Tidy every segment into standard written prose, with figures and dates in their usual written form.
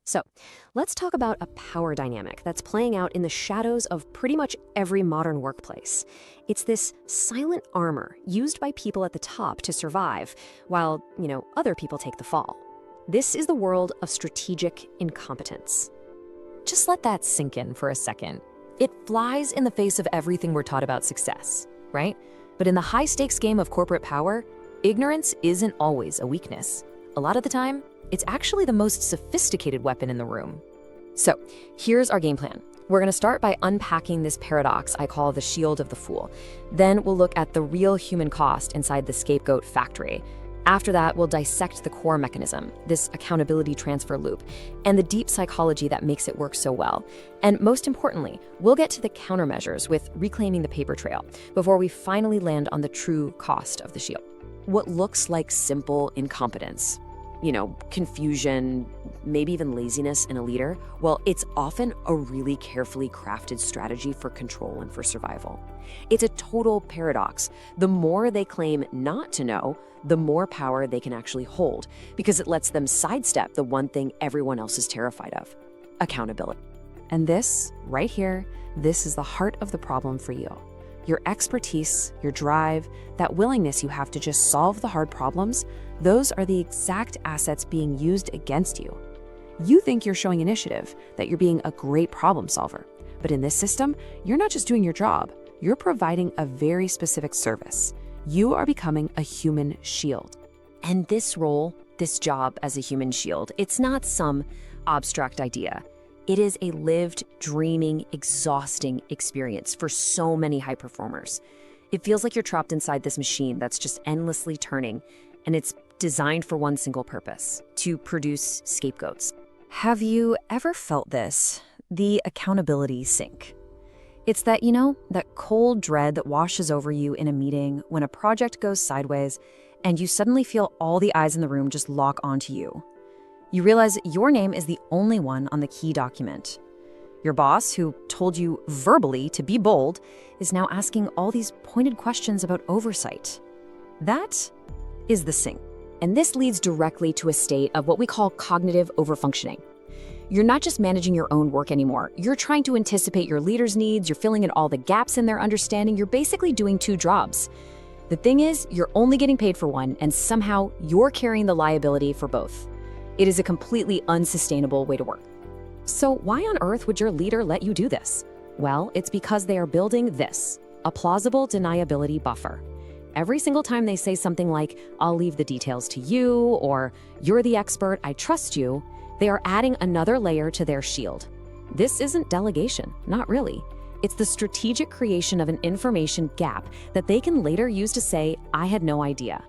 So, let's talk about a power dynamic that's playing out in the shadows of pretty much every modern workplace. It's this silent armor used by people at the top to survive, while, other people take the fall. This is the world of strategic incompetence. Just let that sink in for a second. It flies in the face of everything we're taught about success, right? But in the high-stakes game of corporate power, ignorance isn't always a weakness. A lot of the time, it's actually the most sophisticated weapon in the room. So, here's our game plan. We're going to start by unpacking this paradox I call the shield of the fool. Then we'll look at the real human cost inside the scapegoat factory. After that, we'll dissect the core mechanism, this accountability transfer loop, and the deep psychology that makes it work so well. And most importantly, we'll get to the countermeasures with reclaiming the paper trail before we finally land on the true cost of the shield. What looks like simple incompetence, confusion, maybe even laziness in a leader, well, it's often a really carefully crafted strategy for control and for survival. It's a total paradox. The more they claim not to know, the more power they can actually hold, because it lets them sidestep the one thing everyone else is terrified of: accountability. And this, right here, this is the heart of the problem for you. Your expertise, your drive, that willingness you have to just solve the hard problems, those are the exact assets being used against you. You think you're showing initiative, that you're being a great problem solver. But in this system, you're not just doing your job, you're providing a very specific service. You are becoming a human shield. And this role, this job as a human shield, it's not some abstract idea. It is a lived, dreaming, exhausting experience for so many high performers. It feels like you're trapped inside this machine that's just endlessly turning, and it's designed for one single purpose: to produce scapegoats. Have you ever felt this? The accountability sink. It's that, that cold dread that washes over you in a meeting when a project goes sideways and you suddenly feel all the eyes in the room just lock onto you. You realize your name is the only one on the key document. Your boss, who told you verbally to be bold, is now asking all these pointed questions about oversight. That is the sink. And this leads directly to a state of what we call cognitive overfunctioning. You're not just managing your own work anymore. You're trying to anticipate your leader's needs. You're filling in all the gaps in their understanding. You're basically doing two jobs. The thing is, you're only getting paid for one, and somehow you're carrying the liability for both. It is a completely unsustainable way to work. So why on earth would your leader let you do this? Well, it's because they are building this, a plausible deniability buffer. Every single time they say something like, "I'll leave the details to you," or "You're the expert, I trust you," they are adding another layer to their shield. This isn't delegation, not really. It's the strategic creation of an information gap that they can later use to say, "I had no idea."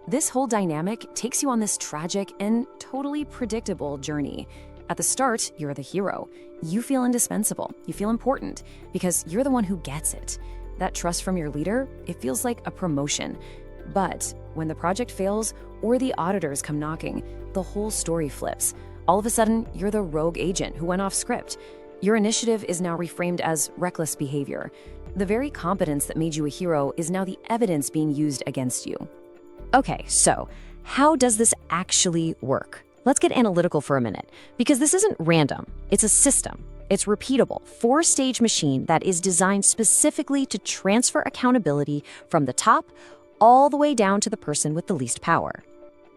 This whole dynamic takes you on this tragic and totally predictable journey. At the start, you're the hero. You feel indispensable. You feel important because you're the one who gets it. That trust from your leader, it feels like a promotion. But when the project fails or the auditors come knocking, the whole story flips. All of a sudden, you're the rogue agent who went off script. Your initiative is now reframed as reckless behavior. The very competence that made you a hero is now the evidence being used against you. Okay, so how does this actually work? Let's get analytical for a minute, because this isn't random. It's a system. It's repeatable, 4-stage machine that is designed specifically to transfer accountability from the top all the way down to the person with the least power.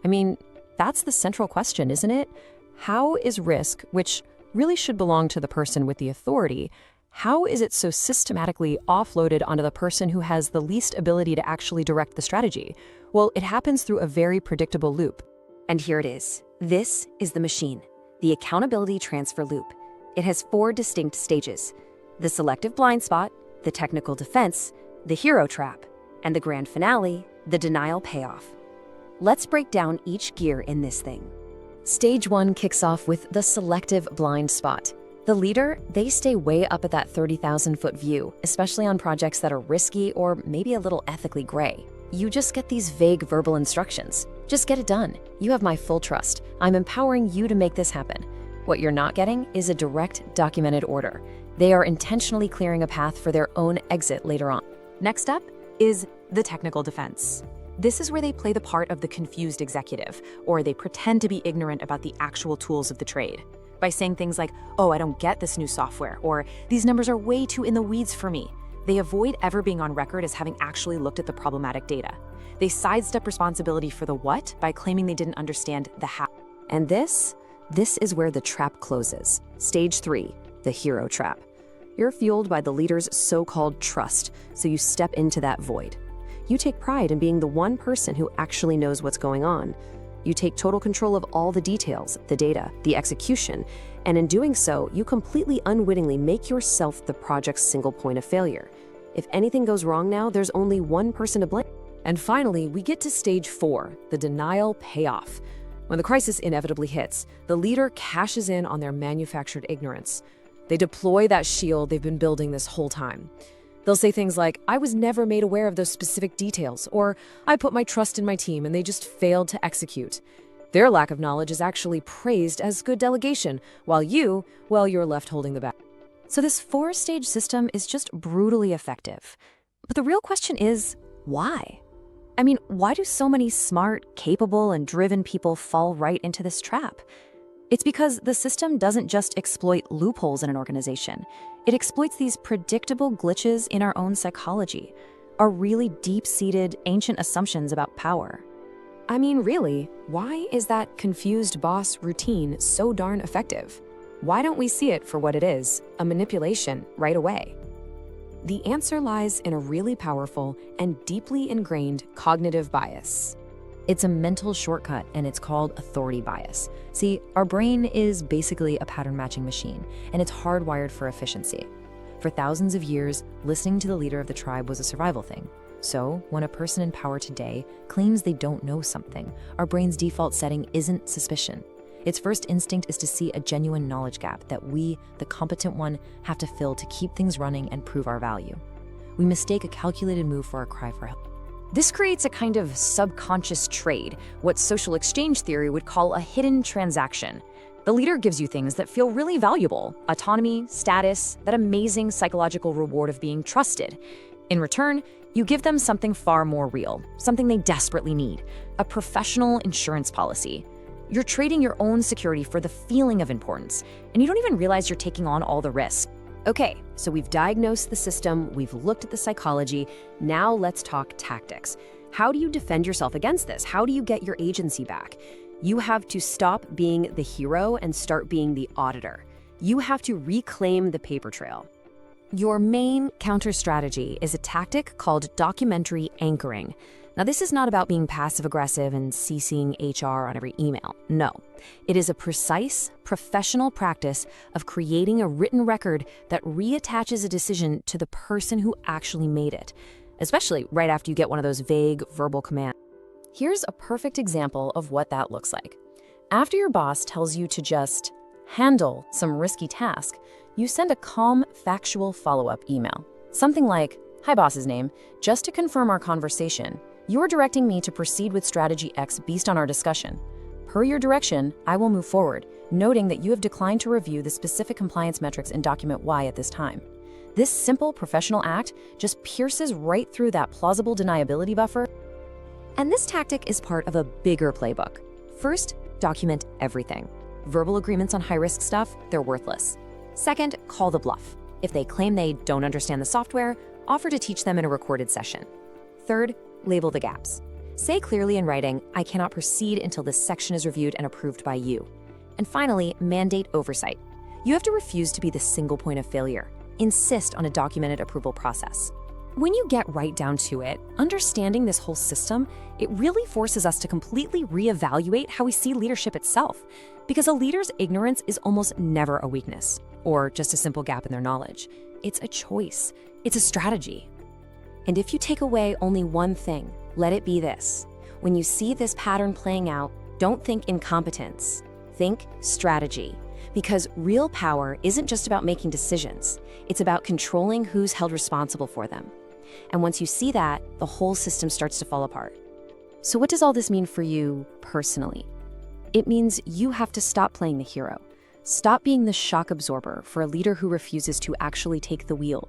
I mean, that's the central question, isn't it? How is risk, which really should belong to the person with the authority, how is it so systematically offloaded onto the person who has the least ability to actually direct the strategy? Well, it happens through a very predictable loop. And here it is. This is the machine, the accountability transfer loop. It has 4 distinct stages: the selective blind spot, the technical defense, the hero trap, and the grand finale, the denial payoff. Let's break down each gear in this thing. Stage 1 kicks off with the selective blind spot. The leader, they stay way up at that 30,000-foot view, especially on projects that are risky or maybe a little ethically gray. You just get these vague verbal instructions. Just get it done. You have my full trust. I'm empowering you to make this happen. What you're not getting is a direct, documented order. They are intentionally clearing a path for their own exit later on. Next up is the technical defense. This is where they play the part of the confused executive, or they pretend to be ignorant about the actual tools of the trade. by saying things like, "Oh, I don't get this new software," or "These numbers are way too in the weeds for me." They avoid ever being on record as having actually looked at the problematic data. They sidestep responsibility for the what by claiming they didn't understand the how. And this is where the trap closes. Stage 3, the hero trap. You're fueled by the leader's so-called trust, so you step into that void. You take pride in being the one person who actually knows what's going on. You take total control of all the details, the data, the execution, and in doing so, you completely unwittingly make yourself the project's single point of failure. If anything goes wrong now, there's only one person to blame. And finally, we get to stage 4, the denial payoff. When the crisis inevitably hits, the leader cashes in on their manufactured ignorance. They deploy that shield they've been building this whole time. They'll say things like, "I was never made aware of those specific details," or "I put my trust in my team and they just failed to execute." Their lack of knowledge is actually praised as good delegation, while you're left holding the bag. So this 4-stage system is just brutally effective. But the real question is, why? I mean, why do so many smart, capable, and driven people fall right into this trap? It's because the system doesn't just exploit loopholes in an organization. It exploits these predictable glitches in our own psychology, our really deep-seated, ancient assumptions about power. I mean, really, why is that confused boss routine so darn effective? Why don't we see it for what it is, a manipulation, right away? The answer lies in a really powerful and deeply ingrained cognitive bias. It's a mental shortcut, and it's called authority bias. See, our brain is basically a pattern matching machine, and it's hardwired for efficiency. For thousands of years, listening to the leader of the tribe was a survival thing. So, when a person in power today claims they don't know something, our brain's default setting isn't suspicion. Its first instinct is to see a genuine knowledge gap that we, the competent one, have to fill to keep things running and prove our value. We mistake a calculated move for a cry for help. This creates a kind of subconscious trade, what social exchange theory would call a hidden transaction. The leader gives you things that feel really valuable: autonomy, status, that amazing psychological reward of being trusted. In return, you give them something far more real, something they desperately need: a professional insurance policy. You're trading your own security for the feeling of importance, and you don't even realize you're taking on all the risk. Okay, so we've diagnosed the system, we've looked at the psychology, now let's talk tactics. How do you defend yourself against this? How do you get your agency back? You have to stop being the hero and start being the auditor. You have to reclaim the paper trail. Your main counter strategy is a tactic called documentary anchoring. Now, this is not about being passive-aggressive and CCing HR on every email. No. It is a precise, professional practice of creating a written record that reattaches a decision to the person who actually made it, especially right after you get one of those vague verbal commands. Here's a perfect example of what that looks like. After your boss tells you to just handle some risky task, you send a calm, factual follow-up email. Something like, "Hi, boss's name. Just to confirm our conversation, you're directing me to proceed with strategy X based on our discussion. Per your direction, I will move forward, noting that you have declined to review the specific compliance metrics in document Y at this time." This simple professional act just pierces right through that plausible deniability buffer. And this tactic is part of a bigger playbook. First, document everything. Verbal agreements on high-risk stuff, they're worthless. Second, call the bluff. If they claim they don't understand the software, offer to teach them in a recorded session. Third, label the gaps. Say clearly in writing, "I cannot proceed until this section is reviewed and approved by you." And finally, mandate oversight. You have to refuse to be the single point of failure. Insist on a documented approval process. When you get right down to it, understanding this whole system, it really forces us to completely reevaluate how we see leadership itself. Because a leader's ignorance is almost never a weakness, or just a simple gap in their knowledge. It's a choice. It's a strategy. And if you take away only one thing, let it be this. When you see this pattern playing out, don't think incompetence. Think strategy. Because real power isn't just about making decisions. It's about controlling who's held responsible for them. And once you see that, the whole system starts to fall apart. So what does all this mean for you personally? It means you have to stop playing the hero. Stop being the shock absorber for a leader who refuses to actually take the wheel.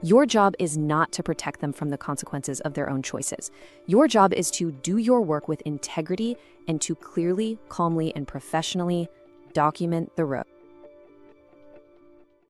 Your job is not to protect them from the consequences of their own choices. Your job is to do your work with integrity and to clearly, calmly, and professionally document the road.